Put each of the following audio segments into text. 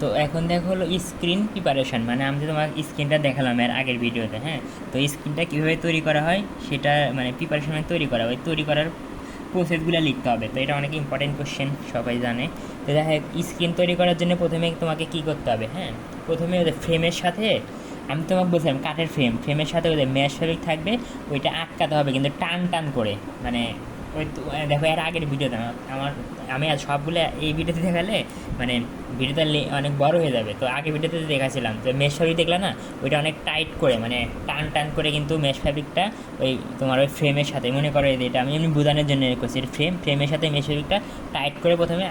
তো এখন দেখো হলো স্ক্রিন প্রিপারেশন, মানে আমি তো তোমার স্ক্রিনটা দেখালাম এর আগের ভিডিওতে। হ্যাঁ, তো স্ক্রিনটা কীভাবে তৈরি করা হয় সেটা মানে প্রিপারেশন মানে তৈরি করা হয়, তৈরি করার প্রসেসগুলো লিখতে হবে। তো এটা অনেক ইম্পর্টেন্ট কোশ্চেন, সবাই জানে। তো দেখা স্ক্রিন তৈরি করার জন্য প্রথমে তোমাকে কী করতে হবে? হ্যাঁ, প্রথমে ওদের ফ্রেমের সাথে, আমি তোমাকে বলছিলাম কাঠের ফ্রেমের সাথে ওদের ম্যাশ ফেব্রিক থাকবে, ওইটা আটকাতে হবে কিন্তু টান টান করে। মানে ওই তো দেখো এর আগের ভিডিওতে আমার আমি আজ সবগুলো এই ভিডিওতে দেখালে মানে ভিডিওটা অনেক বড় হয়ে যাবে। তো আগে ভিডিওতে দেখাছিলাম যে মেশ ফ্যাব্রিক দেখলা না, ওইটা অনেক টাইট করে মানে টান টান করে কিন্তু মেশ ফ্যাব্রিকটা ওই তোমার ওই ফ্রেমের সাথে, মনে করো এই যে এটা আমি এমনি বোঝানোর জন্য করছি, ফ্রেমের সাথে মেশ ফ্যাব্রিকটা টাইট করে প্রথমে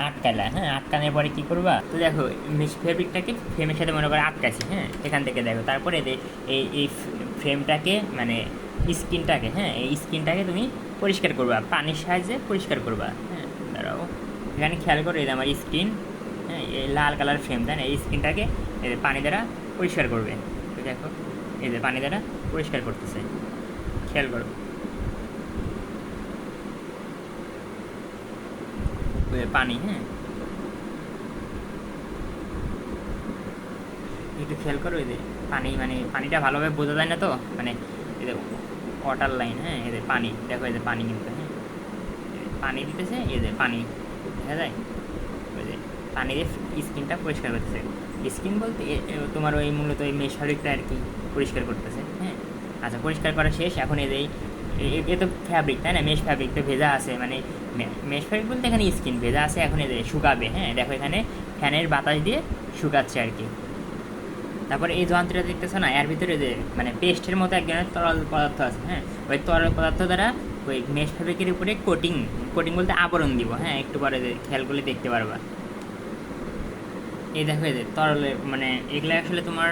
আটকালা। হ্যাঁ, আটকানোর পরে কী করবা? তো দেখো মেশ ফ্যাব্রিকটাকে ফ্রেমের সাথে মনে করো আটকাছি। হ্যাঁ, এখান থেকে দেখো তারপরে এই এই ফ্রেমটাকে মানে স্কিনটাকে, হ্যাঁ এই স্কিনটাকে তুমি পরিষ্কার করবা, পানির সাহায্যে পরিষ্কার করবা। হ্যাঁ, দাঁড়াও, এখানে খেয়াল করো এই যে আমার স্কিন, হ্যাঁ এই লাল কালার ফ্রেম, তাই না? এই স্কিনটাকে এই যে পানি দ্বারা পরিষ্কার করবে। তো দেখো এই যে পানি দ্বারা পরিষ্কার করতেছে, খেয়াল করো পানি। হ্যাঁ, একটু খেয়াল করো এই যে পানি, মানে পানিটা ভালোভাবে বোঝা যায় না তো, মানে এই যে ওয়াটার লাইন। হ্যাঁ, এই যে পানি, দেখো এই যে পানি কিন্তু, হ্যাঁ পানি দিতেছে, এই যে পানি দেখা যায়, ওই যে পানি দিয়ে স্কিনটা পরিষ্কার করতেছে। স্কিন বলতে তোমার ওই মূলত ওই মেশ ফ্যাব্রিকটা আর কি পরিষ্কার করতেছে। হ্যাঁ, আচ্ছা পরিষ্কার করা শেষ। এখন এই যে এ তো ফ্যাব্রিক, তাই না? মেশ ফ্যাব্রিক তো ভেজা আছে, মানে মেশ ফ্যাব্রিক বলতে এখানে স্কিন ভেজা আছে, এখন এই যে শুকাবে। হ্যাঁ, দেখো এখানে ফ্যানের বাতাস দিয়ে শুকাচ্ছে আর কি। তারপরে এই যন্ত্রটা দেখতেছো না, এর ভিতরে যে মানে পেস্টের মতো এক ধরনের তরল পদার্থ আছে। হ্যাঁ, ওই তরল পদার্থ দ্বারা ওই মেশ ফ্যাব্রিকের উপরে কোটিং, কোটিং বলতে আবরণ দিব। হ্যাঁ, একটু পরে খেয়াল করলে দেখতে পারবা। এই দেখো এই যে তরলে মানে এগুলো আসলে তোমার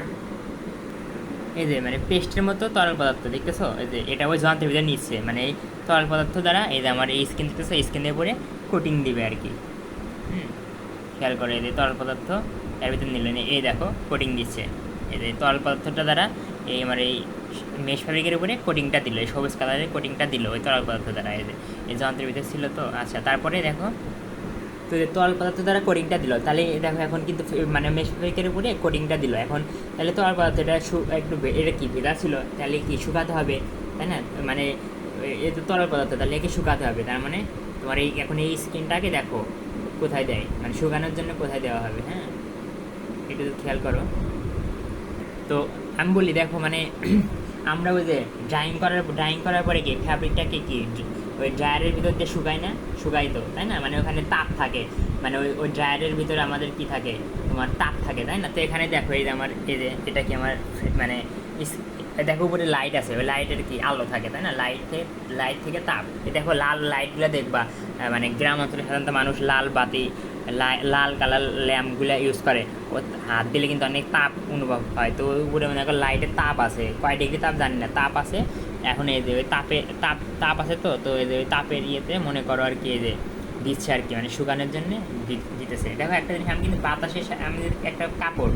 এই যে মানে পেস্টের মতো তরল পদার্থ দেখতেছো, এই যে এটা ওই যন্ত্রের ভিতরে নিচ্ছে, মানে এই তরল পদার্থ দ্বারা এই যে আমার এই স্কিন দেখতেছো, স্কিনের উপরে কোটিং দিবে আর কি। হুম, খেয়াল করে এই যে তরল পদার্থ এর ভিতরে নিলেন, এই দেখো কোটিং দিচ্ছে। এই যে তরল পদার্থটা দ্বারা এই আমার এই মেশ ফ্যাব্রিকের উপরে কোটিংটা দিল, এই সবুজ কালারের কোটিংটা দিল ওই তরল পদার্থ দ্বারা। এই যে এই যন্ত্রের ভিতরে ছিল তো। আচ্ছা, তারপরে দেখো তো তরল পদার্থ দ্বারা কোটিংটা দিল, তাহলে দেখো এখন কিন্তু মানে মেশ ফ্যাব্রিকের উপরে কোটিংটা দিল। এখন তাহলে তরল পদার্থটা একটু এটা কি ভেজা ছিল, তাহলে কি শুকাতে হবে, তাই না? মানে এ তো তরল পদার্থ, তাহলে একে শুকাতে হবে। তার মানে তোমার এই এখন এই স্কিনটাকে দেখো কোথায় দেয়, মানে শুকানোর জন্য কোথায় দেওয়া হবে। হ্যাঁ, একটু খেয়াল করো। তো আমি বলি দেখো মানে আমরা ওই যে ড্রাইং করার পরে কি ফ্যাব্রিকটাকে কি ওই ড্রায়ারের ভিতর দিয়ে শুকাই না? শুকাই তো, তাই না? মানে ওখানে তাপ থাকে, মানে ওই ওই ড্রায়ারের ভিতরে আমাদের কি থাকে, তোমার তাপ থাকে, তাই না? তো এখানে দেখো এই যে আমার এই যে এটা কি আমার মানে দেখো উপরে লাইট আছে, ওই লাইটের কি আলো থাকে, তাই না? লাইট থেকে তাপ, এই দেখো লাল লাইটগুলো দেখবা মানে গ্রাম অঞ্চলে সাধারণত মানুষ লাল বাতি, লাল কালার ল্যাম্পগুলো ইউজ করে। ও হাত দিলে কিন্তু অনেক তাপ অনুভব হয়। তো উপরে মনে করো লাইটের তাপ আছে, কয় ডিগ্রি তাপ জানি না, তাপ আছে। এখন এই যে ওই তাপ আছে, তো এই যে ওই তাপের ইয়েতে মনে করো আর কি এই যে দিচ্ছে আর কি, মানে শুকানোর জন্য দিতেছে। দেখো একটা জিনিস, আমি কিন্তু বাতাসে আমি যদি একটা কাপড়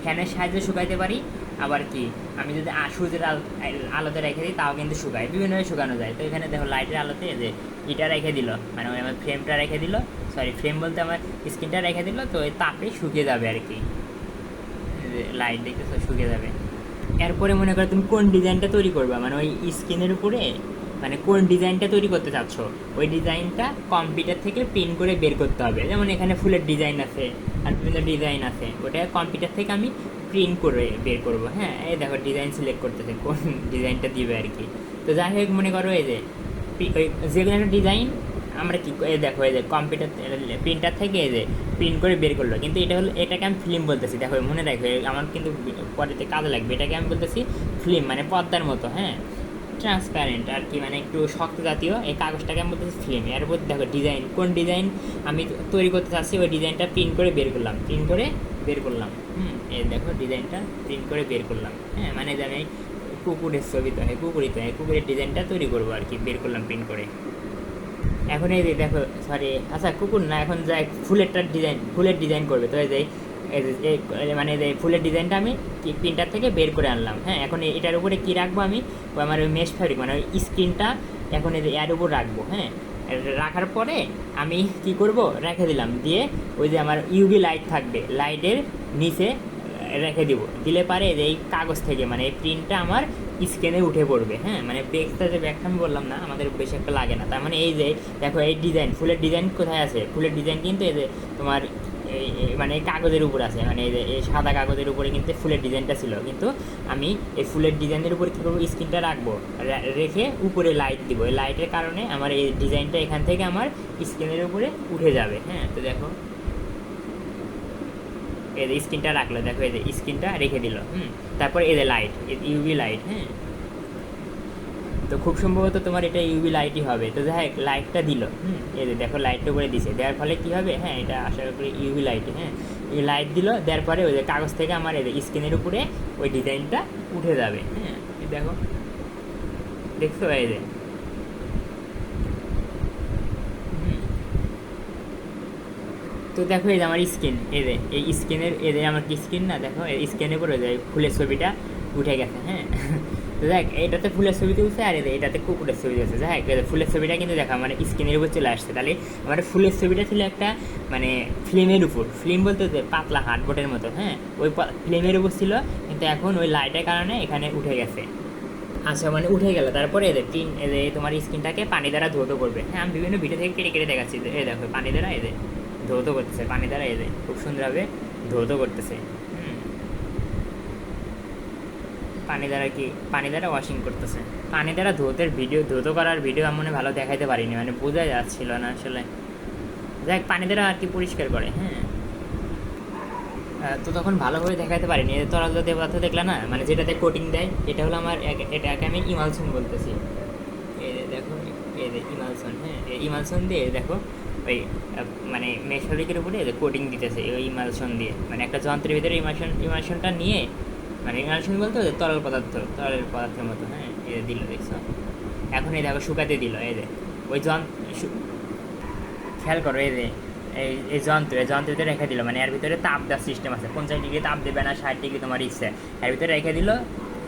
ফ্যানের সাহায্যে শুকাইতে পারি, আবার কি আমি যদি সূর্যের আলোতে রেখে দিই তাও কিন্তু শুকায়, বিভিন্নভাবে শুকানো যায়। তো এখানে দেখো লাইটের আলোতে যে এটা রেখে দিল, মানে ওই আমার ফ্রেমটা রেখে দিল, সরি ফ্রেম বলতে আমার স্ক্রিনটা রেখে দিল, তো ওই তাপে শুকিয়ে যাবে আর কি। লাইট দেখতেছো শুকিয়ে যাবে। এরপরে মনে করো তুমি কোন ডিজাইনটা তৈরি করবা, মানে ওই স্ক্রিনের উপরে মানে কোন ডিজাইনটা তৈরি করতে চাচ্ছ, ওই ডিজাইনটা কম্পিউটার থেকে প্রিন্ট করে বের করতে হবে। যেমন এখানে ফুলের ডিজাইন আছে আর বিভিন্ন ডিজাইন আছে, ওটা কম্পিউটার থেকে আমি প্রিন্ট করে বের করবো। হ্যাঁ, এই দেখো ডিজাইন সিলেক্ট করতেছে কোন ডিজাইনটা দিবে আর কি। তো যাই হোক মনে করো এই যে ওই যে কোনো একটা ডিজাইন আমরা কি এই দেখো এই যে কম্পিউটার প্রিন্টার থেকে এই যে প্রিন্ট করে বের করলো, কিন্তু এটা হলো এটাকে আমি ফিল্ম বলতেছি। দেখো মনে রাখবে, আমার কিন্তু পরেতে কাজে লাগবে। এটাকে আমি বলতেছি ফিল্ম, মানে পর্দার মতো। হ্যাঁ, ট্রান্সপারেন্ট আর কি, মানে একটু শক্ত জাতীয় এই কাগজটাকে আমি বলতেছি ফিল্ম। এর উপর দেখো ডিজাইন, কোন ডিজাইন আমি তৈরি করতে চাচ্ছি ওই ডিজাইনটা প্রিন্ট করে বের করলাম, এই দেখো ডিজাইনটা প্রিন্ট করে বের করলাম। হ্যাঁ, মানে আমি কুকুরের ছবি তো হয়, কুকুরের ডিজাইনটা তৈরি করবো আর কি, বের করলাম প্রিন্ট করে। এখন এই যে দেখো সরি, আচ্ছা কুকুর না, এখন যাই ফুলের ডিজাইন করবে। তো এই যে মানে এই ফুলের ডিজাইনটা আমি প্রিন্টার থেকে বের করে আনলাম। হ্যাঁ, এখন এটার উপরে কি রাখবো আমি, আমার ওই মেশ ফ্যাব্রিক মানে ওই স্ক্রিনটা এখন এই যে এর উপর রাখবো। হ্যাঁ, রাখার পরে আমি কি করব, রেখে দিলাম, দিয়ে ওই যে আমার ইউভি লাইট থাকবে, লাইটের নিচে রেখে দিব, দিলে পারে যে এই কাগজ থেকে মানে এই প্রিন্টটা আমার স্ক্যানে উঠে পড়বে। হ্যাঁ, মানে ব্যাগটা যে ব্যাগটা আমি বললাম না আমাদের বেশি একটা লাগে না। তার মানে এই যে দেখো এই ডিজাইন, ফুলের ডিজাইন কোথায় আছে, ফুলের ডিজাইন কিন্তু এই যে তোমার মানে কাগজের উপর আছে, মানে এই যে এই সাদা কাগজের উপরে কিন্তু ফুলের ডিজাইনটা ছিল, কিন্তু আমি এই ফুলের ডিজাইনের উপরে কী করবো, স্ক্রিনটা রাখবো, রেখে উপরে লাইট দিব, এই লাইটের কারণে আমার এই ডিজাইনটা এখান থেকে আমার স্ক্রিনের উপরে উঠে যাবে। হ্যাঁ, তো দেখো এই যে স্ক্রিনটা রাখলো, দেখো এই যে স্ক্রিনটা রেখে দিল। তারপর এই যে লাইট, ইউভি লাইট। হ্যাঁ, তো খুব সম্ভবত তোমার এটা ইউভি লাইটই হবে। তো যাই হোক লাইটটা দিল, এই যে দেখো লাইটটা করে দিছে, দেওয়ার ফলে কী হবে, হ্যাঁ এটা আশা করি ইউভি লাইট। হ্যাঁ, এই লাইট দিল, দেওয়ার পরে ওই যে কাগজ থেকে আমার এই যে স্ক্রিনের উপরে ওই ডিজাইনটা উঠে যাবে। হ্যাঁ, দেখো দেখছো এই যে তো দেখো এই যে আমার স্ক্রিন, এই যে এই স্ক্রিনের এই যে আমার কি স্ক্রিন না, দেখো এই স্ক্রিনের উপরে যে ফুলের ছবিটা উঠে গেছে। হ্যাঁ, তো দেখ এটাতে ফুলের ছবিতে উঠছে, আর এটাতে কুকুরের ছবি উঠছে। যাই হোক ফুলের ছবিটা কিন্তু দেখো মানে স্ক্রিনের উপর চলে আসছে। তাহলে আমার ফুলের ছবিটা ছিল একটা মানে ফিল্মের উপর, ফিল্ম বলতে যে পাতলা হার্ডবোর্ডের মতো। হ্যাঁ, ওই ফিল্মের উপর ছিল, কিন্তু এখন ওই লাইটের কারণে এখানে উঠে গেছে। আচ্ছা, মানে উঠে গেল। তারপরে এদের তোমার স্কিনটাকে পানি দ্বারা ধৌত করবে। হ্যাঁ, আমি বিভিন্ন ভিডিও থেকে কেটে কেটে দেখাচ্ছি। এই দেখো পানি দ্বারা এদের ধৌত করতেছে, পানি দ্বারা এদের খুব সুন্দরভাবে ধৌত করতেছে। পানি দ্বারা কি, পানি দ্বারা ওয়াশিং করতেছে, পানি দ্বারা ধৌত করার ভিডিও আমি মনে ভালো দেখাইতে পারিনি, মানে বোঝা যাচ্ছিল না আসলে। দেখ পানি দ্বারা আর কি পরিষ্কার করে। হ্যাঁ, তো তখন ভালোভাবে দেখাতে পারিনি। তরল জাতীয় পদার্থ দেখলে না, মানে যেটাতে কোটিং দেয়, এটা হলো আমার এটাকে আমি ইমালশন বলতেছি। এই দেখো এই যে ইমালশন। হ্যাঁ, এই ইমালশন দিয়ে দেখো ওই মানে মেশ ফ্যাব্রিকের উপরে কোটিং দিতেছে ওই ইমালশন দিয়ে, মানে একটা যন্ত্রের ভিতরে ইমালশনটা নিয়ে, মানে ইমালশন বলতে ওই তরল পদার্থের মতো। হ্যাঁ, এই দিল দেখছো, এখন এই দেখো শুকাতে দিল। এই যে ওই খেয়াল করো, এই যে এই যন্ত্রতে রেখে দিল, মানে এর ভিতরে তাপ দেওয়ার সিস্টেম আছে, 50 ডিগ্রি তাপ দেবে না 60 ডিগ্রি তোমার ইচ্ছে, এর ভিতরে রেখে দিল।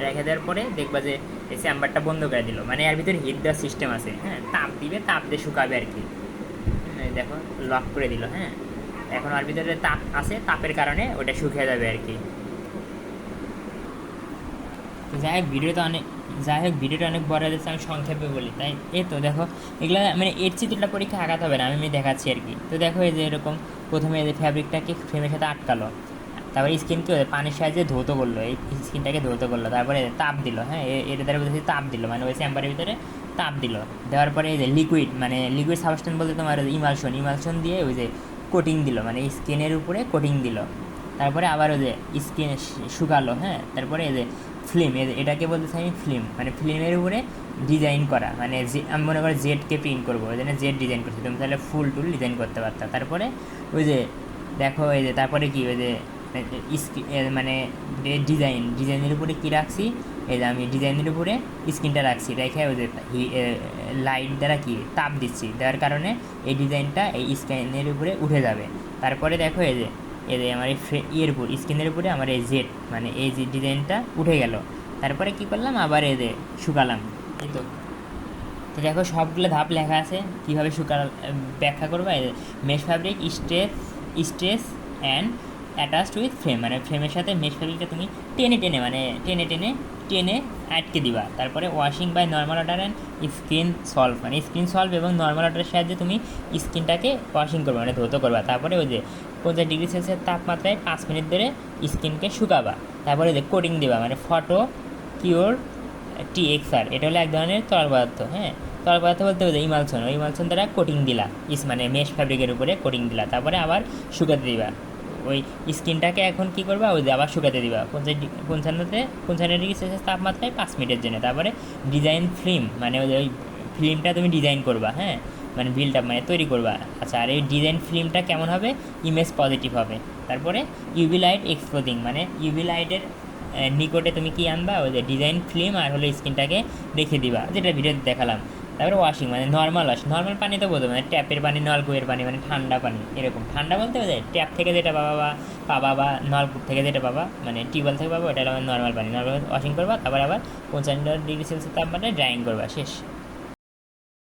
রেখে দেওয়ার পরে দেখবা যে এই চেম্বারটা বন্ধ করে দিল, মানে এর ভিতরে হিট দেওয়ার সিস্টেম আছে। হ্যাঁ, তাপ দিবে, তাপ দিয়ে শুকাবে আর কি। দেখো লক করে দিল। হ্যাঁ, এখন ওর ভিতরে তাপ আছে, তাপের কারণে ওটা শুকিয়ে যাবে আর কি। যাই হোক ভিডিওটা অনেক বড় হয়ে যাচ্ছে, আমি সংক্ষেপে বলি তাই। এই তো দেখো এগুলো মানে এর চিত্রটা পরীক্ষা আঘাত হবে না, আমি দেখাচ্ছি আর কি। তো দেখো এই যে এরকম প্রথমে এই যে ফ্যাব্রিকটাকে ফ্রেমের সাথে আটকালো, তারপরে স্কিনকে পানির সাহায্যে ধৌত করলো, এই স্কিনটাকে ধৌত করলো, তারপরে তাপ দিল। হ্যাঁ, এটা দ্বারা বলতেছি তাপ দিল, মানে ওই চেম্বারের ভিতরে তাপ দিল। দেওয়ার পরে এই যে লিকুইড সাবস্টেন্স বলতে তোমার ইমালশন দিয়ে ওই যে কোটিং দিল, মানে স্কিনের উপরে কোটিং দিল। তারপরে আবার ওই যে স্কিন শুকালো। হ্যাঁ, তারপরে এই যে ফিল্ম, এটাকে বলতেছি আমি ফিল্ম, মানে ফিল্মের উপরে ডিজাইন করা, মানে আমি মনে করি জেডকে প্রিন্ট করবো, ওই জন্য জেড ডিজাইন করছি, তুমি তাহলে ফুল টুল ডিজাইন করতে পারতাম। তারপরে ওই যে দেখো এই যে তারপরে কি ওই যে মানে ডিজাইনের উপরে কী রাখছি, এই যে আমি ডিজাইনের উপরে স্ক্রিনটা রাখছি, রেখে ওই যে লাইট দ্বারা কি তাপ দিচ্ছি, দেওয়ার কারণে এই ডিজাইনটা এই স্ক্রিনের উপরে উঠে যাবে। তারপরে দেখো এই যে আমার ইয়ের উপর স্ক্রিনের উপরে আমার এই জেড মানে এই যে ডিজাইনটা উঠে গেল। তারপরে কি করলাম, আবার এই যে শুকালাম। এই তো দেখো সবগুলো ধাপ লেখা আছে কীভাবে ব্যাখ্যা করবো। Mesh fabric stress and attached with frame, মানে ফ্রেমের সাথে মেশ ফ্যাব্রিকটা তুমি টেনে আটকে দিবা। তারপরে washing by normal water and skin solve, মানে স্কিন সলভ এবং নর্মাল ওয়াটারের সাহায্যে তুমি স্কিনটাকে ওয়াশিং করবে, মানে ধৌত করবা। তারপরে ওই যে 50 ডিগ্রি সেলসিয়াস তাপমাত্রায় 5 মিনিট ধরে স্কিনকে শুকাবা। তারপরে যে কোটিং দিবা, মানে ফটো কিওর TXR, এটা হলো এক ধরনের তরল পদার্থ। হ্যাঁ, তরল পদার্থ বলতে ওই ইমালশন দ্বারা কোটিং দিলা, মানে মেশ ফ্যাব্রিকের উপরে কোটিং দিলা। তারপরে আবার শুকাতে দিবা ওই স্কিনটাকে। এখন কি করবা, ওই যে আবার শুকাতে দিবা 55 ডিগ্রি সেলসিয়াস তাপমাত্রায় 5 মিনিটের জন্য। তারপরে ডিজাইন ফিল্ম, মানে ওই ফিল্মটা তুমি ডিজাইন করবা। হ্যাঁ, মানে বিল্ড আপ মানে তৈরি করবা। আচ্ছা, আর এই ডিজাইন ফিল্মটা কেমন হবে, ইমেজ পজিটিভ হবে। তারপরে ইউভি লাইট এক্সপোজিং, মানে ইউভি লাইটের নিকটে তুমি কি আনবা, ওই যে ডিজাইন ফিল্ম আর হলো স্কিনটাকে রেখে দিবা, যেটা ভিডিওতে দেখালাম। তারপরে ওয়াশিং, মানে নর্মাল পানি তো বোঝো, মানে ট্যাপের পানি, নলকূপের পানি, মানে ঠান্ডা পানি। এরকম ঠান্ডা বলতে বোঝায় ট্যাপ থেকে যেটা পাবা বা নলকূপ থেকে যেটা পাবা, মানে টিউবওয়েল থেকে পাবো, ওটা হলো নর্মাল পানি। নর্মাল ওয়াশিং করবা, তারপর আবার 55 ডিগ্রি সেলসিয়াস তাপমাত্রায় ড্রাইং করবা, শেষ।